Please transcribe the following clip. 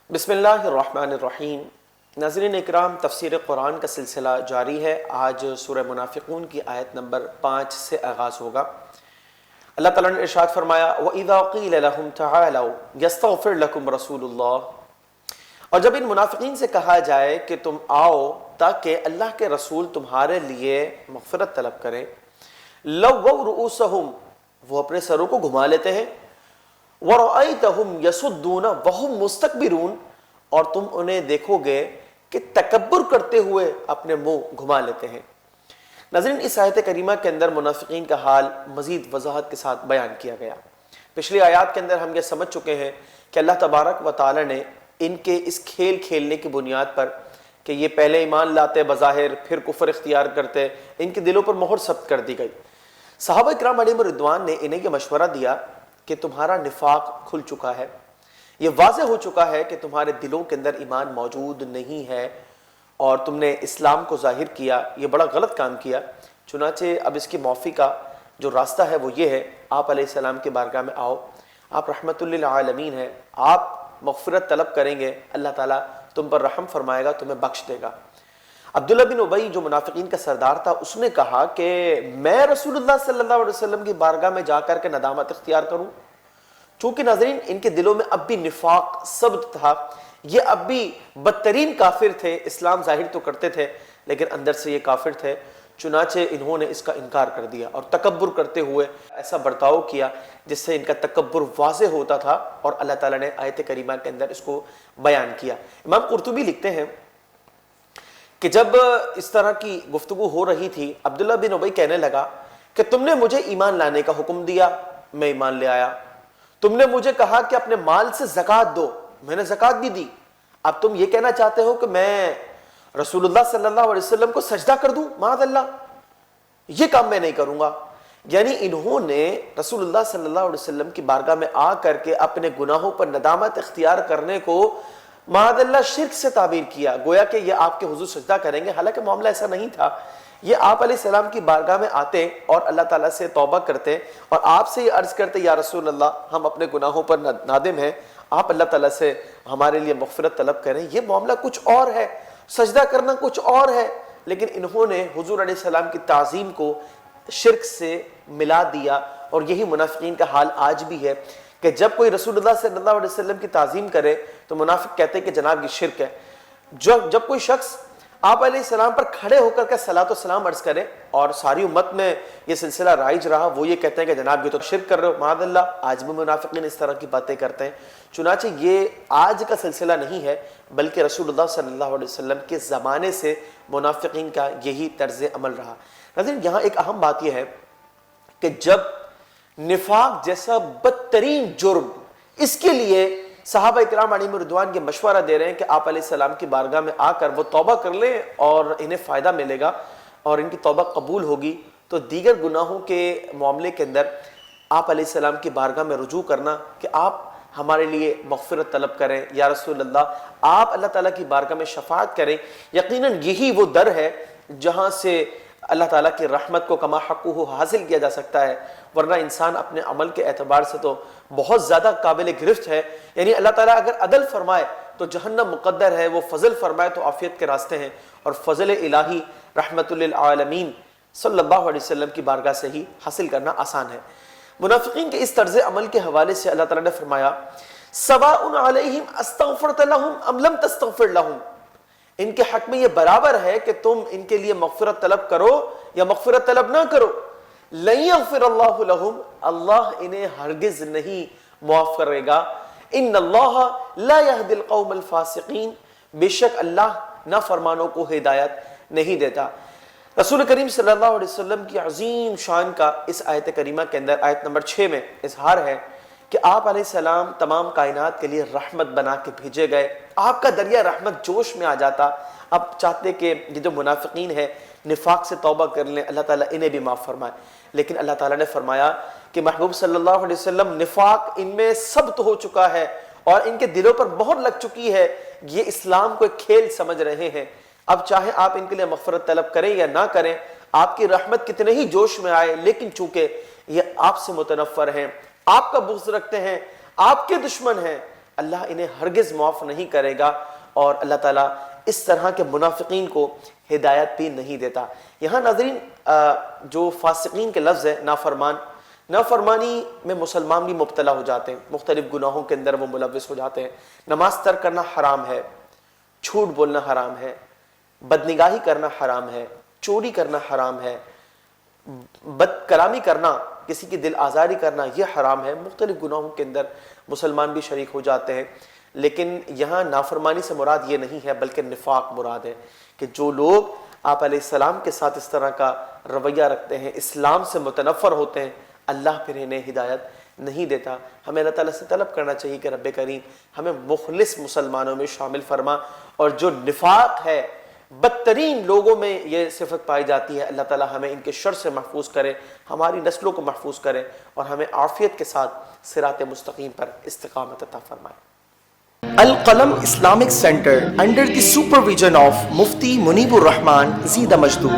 بسم اللہ الرحمن الرحیم۔ ناظرین اکرام، تفسیر قرآن کا سلسلہ جاری ہے۔ آج سورہ منافقون کی آیت نمبر 5 سے آغاز ہوگا۔ اللہ تعالیٰ نے ارشاد فرمایا وَإِذَا قِيلَ لَهُمْ تَعَالَوْا يَسْتَغْفِرْ لَكُمْ رَسُولُ اللَّهِ، اور جب ان منافقین سے کہا جائے کہ تم آؤ تاکہ اللہ کے رسول تمہارے لیے مغفرت طلب کریں، لَوَّوْا رُؤُوسَهُمْ، وہ اپنے سروں کو گھما لیتے ہیں، وَرَأَيْتَهُمْ يَصُدُّونَ وَهُمْ مُسْتَكْبِرُونَ، اور تم انہیں دیکھو گے کہ تکبر کرتے ہوئے اپنے منہ گھما لیتے ہیں۔ ناظرین، اس آیت کریمہ کے اندر منافقین کا حال مزید وضاحت کے ساتھ بیان کیا گیا۔ پچھلی آیات کے اندر ہم یہ سمجھ چکے ہیں کہ اللہ تبارک و تعالی نے ان کے اس کھیل کھیلنے کی بنیاد پر کہ یہ پہلے ایمان لاتے بظاہر پھر کفر اختیار کرتے، ان کے دلوں پر مہر ثبت کر دی گئی۔ صحابہ کرام علیہم رضوان نے انہیں یہ مشورہ دیا کہ تمہارا نفاق کھل چکا ہے، یہ واضح ہو چکا ہے کہ تمہارے دلوں کے اندر ایمان موجود نہیں ہے اور تم نے اسلام کو ظاہر کیا، یہ بڑا غلط کام کیا۔ چنانچہ اب اس کی معافی کا جو راستہ ہے وہ یہ ہے، آپ علیہ السلام کی بارگاہ میں آؤ، آپ رحمت للعالمین ہیں، آپ مغفرت طلب کریں گے، اللہ تعالیٰ تم پر رحم فرمائے گا، تمہیں بخش دے گا۔ عبداللہ بن ابی جو منافقین کا سردار تھا، اس نے کہا کہ میں رسول اللہ صلی اللہ علیہ وسلم کی بارگاہ میں جا کر کے ندامت اختیار کروں؟ چونکہ ناظرین ان کے دلوں میں اب بھی نفاق ثبت تھا، یہ اب بھی بدترین کافر تھے، اسلام ظاہر تو کرتے تھے لیکن اندر سے یہ کافر تھے۔ چنانچہ انہوں نے اس کا انکار کر دیا اور تکبر کرتے ہوئے ایسا برتاؤ کیا جس سے ان کا تکبر واضح ہوتا تھا، اور اللہ تعالیٰ نے آیت کریمہ کے اندر اس کو بیان کیا۔ امام قرطبی لکھتے ہیں کہ جب اس طرح کی گفتگو ہو رہی تھی، عبداللہ بن ابی کہنے لگا کہ تم نے مجھے ایمان لانے کا حکم دیا، میں ایمان لے آیا، تم نے مجھے کہا کہ اپنے مال سے زکوٰۃ دو، میں نے زکوٰۃ بھی دی، اب تم یہ کہنا چاہتے ہو کہ میں رسول اللہ صلی اللہ علیہ وسلم کو سجدہ کر دوں؟ معاذ اللہ، یہ کام میں نہیں کروں گا۔ یعنی انہوں نے رسول اللہ صلی اللہ علیہ وسلم کی بارگاہ میں آ کر کے اپنے گناہوں پر ندامت اختیار کرنے کو معاذ اللہ شرک سے تعبیر کیا، گویا کہ یہ آپ کے حضور سجدہ کریں گے، حالانکہ معاملہ ایسا نہیں تھا۔ یہ آپ علیہ السلام کی بارگاہ میں آتے اور اللہ تعالیٰ سے توبہ کرتے اور آپ سے یہ عرض کرتے، یا رسول اللہ ہم اپنے گناہوں پر نادم ہیں، آپ اللہ تعالیٰ سے ہمارے لیے مغفرت طلب کریں۔ یہ معاملہ کچھ اور ہے، سجدہ کرنا کچھ اور ہے، لیکن انہوں نے حضور علیہ السلام کی تعظیم کو شرک سے ملا دیا، اور یہی منافقین کا حال آج بھی ہے کہ جب کوئی رسول اللہ صلی اللہ علیہ وسلم کی تعظیم کرے تو منافق کہتے ہیں کہ جناب یہ شرک ہے۔ جب کوئی شخص آپ علیہ السلام پر کھڑے ہو کر کے صلاۃ و سلام عرض کرے اور ساری امت میں یہ سلسلہ رائج رہا، وہ یہ کہتے ہیں کہ جناب یہ تو شرک کر رہے ہو، معاذ اللہ، آج بھی منافقین اس طرح کی باتیں کرتے ہیں۔ چنانچہ یہ آج کا سلسلہ نہیں ہے، بلکہ رسول اللہ صلی اللہ علیہ وسلم کے زمانے سے منافقین کا یہی طرز عمل رہا۔ ناظرین، یہاں ایک اہم بات یہ ہے کہ جب نفاق جیسا بدترین جرم، اس کے لیے صحابہ اکرام علیہم رضوان یہ مشورہ دے رہے ہیں کہ آپ علیہ السلام کی بارگاہ میں آ کر وہ توبہ کر لیں اور انہیں فائدہ ملے گا اور ان کی توبہ قبول ہوگی، تو دیگر گناہوں کے معاملے کے اندر آپ علیہ السلام کی بارگاہ میں رجوع کرنا کہ آپ ہمارے لیے مغفرت طلب کریں، یا رسول اللہ آپ اللہ تعالیٰ کی بارگاہ میں شفاعت کریں، یقیناً یہی وہ در ہے جہاں سے اللہ تعالیٰ کی رحمت کو کما حقہ حاصل کیا جا سکتا ہے، ورنہ انسان اپنے عمل کے اعتبار سے تو بہت زیادہ قابل گرفت ہے۔ یعنی اللہ تعالیٰ اگر عدل فرمائے تو جہنم مقدر ہے، وہ فضل فرمائے تو عافیت کے راستے ہیں، اور فضل الہی رحمت للعالمین صلی اللہ علیہ وسلم کی بارگاہ سے ہی حاصل کرنا آسان ہے۔ منافقین کے اس طرز عمل کے حوالے سے اللہ تعالیٰ نے فرمایا سواء علیہم استغفرت لہم ام لم تستغفر لہم، ان کے حق میں یہ برابر ہے کہ تم ان کے لیے مغفرت طلب کرو یا مغفرت طلب نہ کرو، لن یغفر اللہ لہم، اللہ انہیں ہرگز نہیں معاف کرے گا، ان اللہ لا یہدی القوم الفاسقین، بے شک اللہ نافرمانوں کو ہدایت نہیں دیتا۔ رسول کریم صلی اللہ علیہ وسلم کی عظیم شان کا اس آیت کریمہ کے اندر آیت نمبر 6 میں اظہار ہے کہ آپ علیہ السلام تمام کائنات کے لیے رحمت بنا کے بھیجے گئے، آپ کا دریا رحمت جوش میں آ جاتا، اب چاہتے کہ یہ جو منافقین ہیں نفاق سے توبہ کر لیں، اللہ تعالیٰ انہیں بھی معاف فرمائے، لیکن اللہ تعالیٰ نے فرمایا کہ محبوب صلی اللہ علیہ وسلم نفاق ان میں ثبت ہو چکا ہے اور ان کے دلوں پر مہر لگ چکی ہے، یہ اسلام کو ایک کھیل سمجھ رہے ہیں، اب چاہے آپ ان کے لیے مغفرت طلب کریں یا نہ کریں، آپ کی رحمت کتنے ہی جوش میں آئے، لیکن چونکہ یہ آپ سے متنفر ہیں، آپ کا بغض رکھتے ہیں، آپ کے دشمن ہیں، اللہ انہیں ہرگز معاف نہیں کرے گا، اور اللہ تعالیٰ اس طرح کے منافقین کو ہدایت بھی نہیں دیتا۔ یہاں ناظرین جو فاسقین کے لفظ ہے نافرمان، نافرمانی میں مسلمان بھی مبتلا ہو جاتے ہیں، مختلف گناہوں کے اندر وہ ملوث ہو جاتے ہیں۔ نماز ترک کرنا حرام ہے، جھوٹ بولنا حرام ہے، بدنگاہی کرنا حرام ہے، چوری کرنا حرام ہے، بد کلامی کرنا، کسی کی دل آزاری کرنا یہ حرام ہے۔ مختلف گناہوں کے اندر مسلمان بھی شریک ہو جاتے ہیں، لیکن یہاں نافرمانی سے مراد یہ نہیں ہے بلکہ نفاق مراد ہے، کہ جو لوگ آپ علیہ السلام کے ساتھ اس طرح کا رویہ رکھتے ہیں، اسلام سے متنفر ہوتے ہیں، اللہ پھر انہیں ہدایت نہیں دیتا۔ ہمیں اللہ تعالیٰ سے طلب کرنا چاہیے کہ رب کریم ہمیں مخلص مسلمانوں میں شامل فرما، اور جو نفاق ہے، بدترین لوگوں میں یہ صفت پائی جاتی ہے، اللہ تعالیٰ ہمیں ان کے شر سے محفوظ کرے، ہماری نسلوں کو محفوظ کرے، اور ہمیں عافیت کے ساتھ صراط مستقیم پر استقامت عطا فرمائے۔ Al-Qalam Islamic Center under the supervision of Mufti Munibur Rahman Zida Majdu